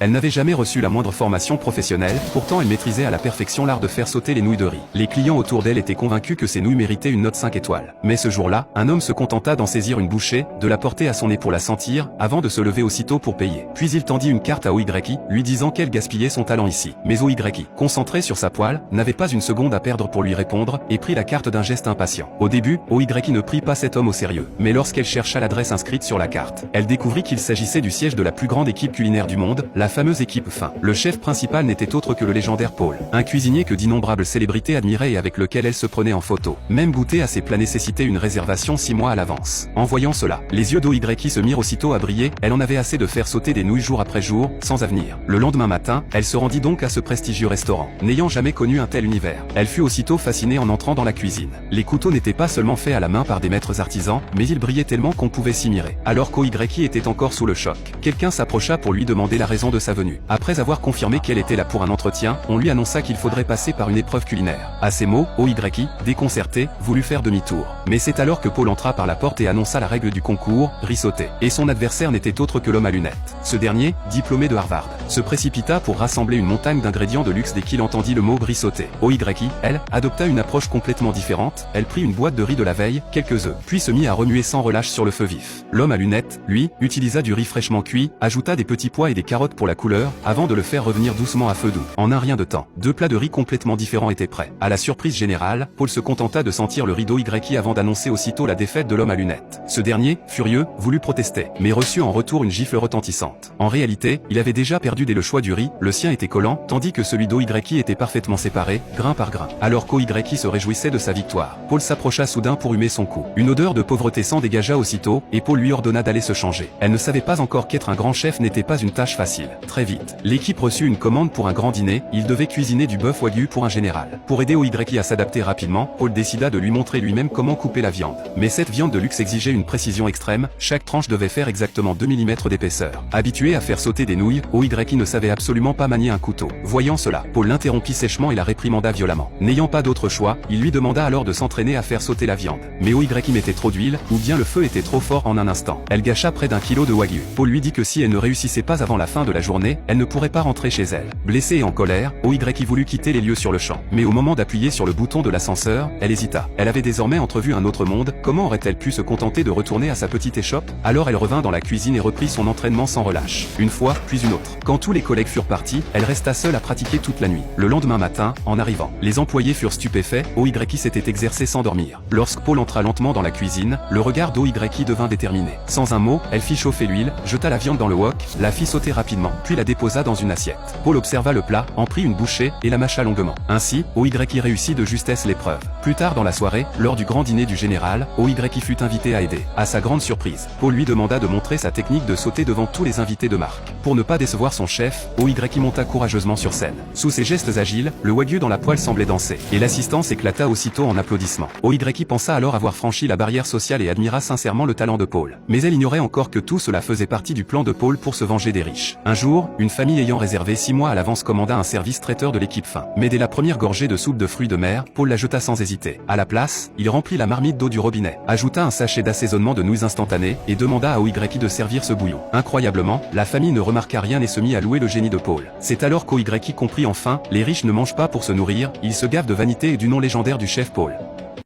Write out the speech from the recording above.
Elle n'avait jamais reçu la moindre formation professionnelle, pourtant elle maîtrisait à la perfection l'art de faire sauter les nouilles de riz. Les clients autour d'elle étaient convaincus que ces nouilles méritaient une note 5 étoiles. Mais ce jour-là, un homme se contenta d'en saisir une bouchée, de la porter à son nez pour la sentir, avant de se lever aussitôt pour payer. Puis il tendit une carte à Oyki, lui disant qu'elle gaspillait son talent ici. Mais Oyki, concentré sur sa poêle, n'avait pas une seconde à perdre pour lui répondre, et prit la carte d'un geste impatient. Au début, Oyki ne prit pas cet homme au sérieux. Mais lorsqu'elle chercha l'adresse inscrite sur la carte, elle découvrit qu'il s'agissait du siège de la plus grande équipe culinaire du monde, la fameuse équipe Fin. Le chef principal n'était autre que le légendaire Paul, un cuisinier que d'innombrables célébrités admiraient et avec lequel elle se prenait en photo. Même goûter à ses plats nécessitait une réservation 6 mois à l'avance. En voyant cela, les yeux d'Oyki se mirent aussitôt à briller, elle en avait assez de faire sauter des nouilles jour après jour, sans avenir. Le lendemain matin, elle se rendit donc à ce prestigieux restaurant. N'ayant jamais connu un tel univers, elle fut aussitôt fascinée en entrant dans la cuisine. Les couteaux n'étaient pas seulement faits à la main par des maîtres artisans, mais ils brillaient tellement qu'on pouvait s'y mirer. Alors qu'Oyki était encore sous le choc, quelqu'un s'approcha pour lui demander la raison de sa venue. Après avoir confirmé qu'elle était là pour un entretien, on lui annonça qu'il faudrait passer par une épreuve culinaire. À ces mots, Oyki, déconcerté, voulut faire demi-tour. Mais c'est alors que Paul entra par la porte et annonça la règle du concours, riz sauté. Et son adversaire n'était autre que l'homme à lunettes. Ce dernier, diplômé de Harvard, se précipita pour rassembler une montagne d'ingrédients de luxe dès qu'il entendit le mot riz sauté. Oyki, elle, adopta une approche complètement différente, elle prit une boîte de riz de la veille, quelques œufs, puis se mit à remuer sans relâche sur le feu vif. L'homme à lunettes, lui, utilisa du riz fraîchement cuit, ajouta des petits pois et des carottes pour la couleur, avant de le faire revenir doucement à feu doux. En un rien de temps, 2 plats de riz complètement différents étaient prêts. À la surprise générale, Paul se contenta de sentir le riz d'Oyki avant d'annoncer aussitôt la défaite de l'homme à lunettes. Ce dernier, furieux, voulut protester, mais reçut en retour une gifle retentissante. En réalité, il avait déjà perdu dès le choix du riz, le sien était collant, tandis que celui d'Oyki était parfaitement séparé, grain par grain. Alors qu'Oyki se réjouissait de sa victoire, Paul s'approcha soudain pour humer son cou. Une odeur de pauvreté s'en dégagea aussitôt, et Paul lui ordonna d'aller se changer. Elle ne savait pas encore qu'être un grand chef n'était pas une tâche facile. Très vite, l'équipe reçut une commande pour un grand dîner, il devait cuisiner du bœuf wagyu pour un général. Pour aider Oyki à s'adapter rapidement, Paul décida de lui montrer lui-même comment couper la viande. Mais cette viande de luxe exigeait une précision extrême, chaque tranche devait faire exactement 2 mm d'épaisseur. Habitué à faire sauter des nouilles, Oyki ne savait absolument pas manier un couteau. Voyant cela, Paul l'interrompit sèchement et la réprimanda violemment. N'ayant pas d'autre choix, il lui demanda alors de s'entraîner à faire sauter la viande. Mais Oyki mettait trop d'huile, ou bien le feu était trop fort en un instant. Elle gâcha près d'1 kilo de wagyu. Paul lui dit que si elle ne réussissait pas avant la fin de la journée, elle ne pourrait pas rentrer chez elle. Blessée et en colère, Oyki voulut quitter les lieux sur le champ. Mais au moment d'appuyer sur le bouton de l'ascenseur, elle hésita. Elle avait désormais entrevu un autre monde, comment aurait-elle pu se contenter de retourner à sa petite échoppe? Alors elle revint dans la cuisine et reprit son entraînement sans relâche. Une fois, puis une autre. Quand tous les collègues furent partis, elle resta seule à pratiquer toute la nuit. Le lendemain matin, en arrivant, les employés furent stupéfaits, Oyki s'était exercé sans dormir. Lorsque Paul entra lentement dans la cuisine, le regard d'Oyki devint déterminé. Sans un mot, elle fit chauffer l'huile, jeta la viande dans le wok, la fit sauter rapidement, puis la déposa dans une assiette. Paul observa le plat, en prit une bouchée, et la mâcha longuement. Ainsi, Oyki réussit de justesse l'épreuve. Plus tard dans la soirée, lors du grand dîner du général, Oyki fut invité à aider. À sa grande surprise, Paul lui demanda de montrer sa technique de sauter devant tous les invités de marque. Pour ne pas décevoir son chef, Oyki monta courageusement sur scène. Sous ses gestes agiles, le wagyu dans la poêle semblait danser, et l'assistance éclata aussitôt en applaudissements. Oyki pensa alors avoir franchi la barrière sociale et admira sincèrement le talent de Paul. Mais elle ignorait encore que tout cela faisait partie du plan de Paul pour se venger des riches. Un jour, une famille ayant réservé 6 mois à l'avance commanda un service traiteur de l'équipe Fin. Mais dès la première gorgée de soupe de fruits de mer, Paul la jeta sans hésiter. À la place, il remplit la marmite d'eau du robinet, ajouta un sachet d'assaisonnement de nouilles instantanées, et demanda à Oyki de servir ce bouillon. Incroyablement, la famille ne remarqua rien et se mit à louer le génie de Paul. C'est alors qu'Oyki comprit enfin, les riches ne mangent pas pour se nourrir, ils se gavent de vanité et du nom légendaire du chef Paul.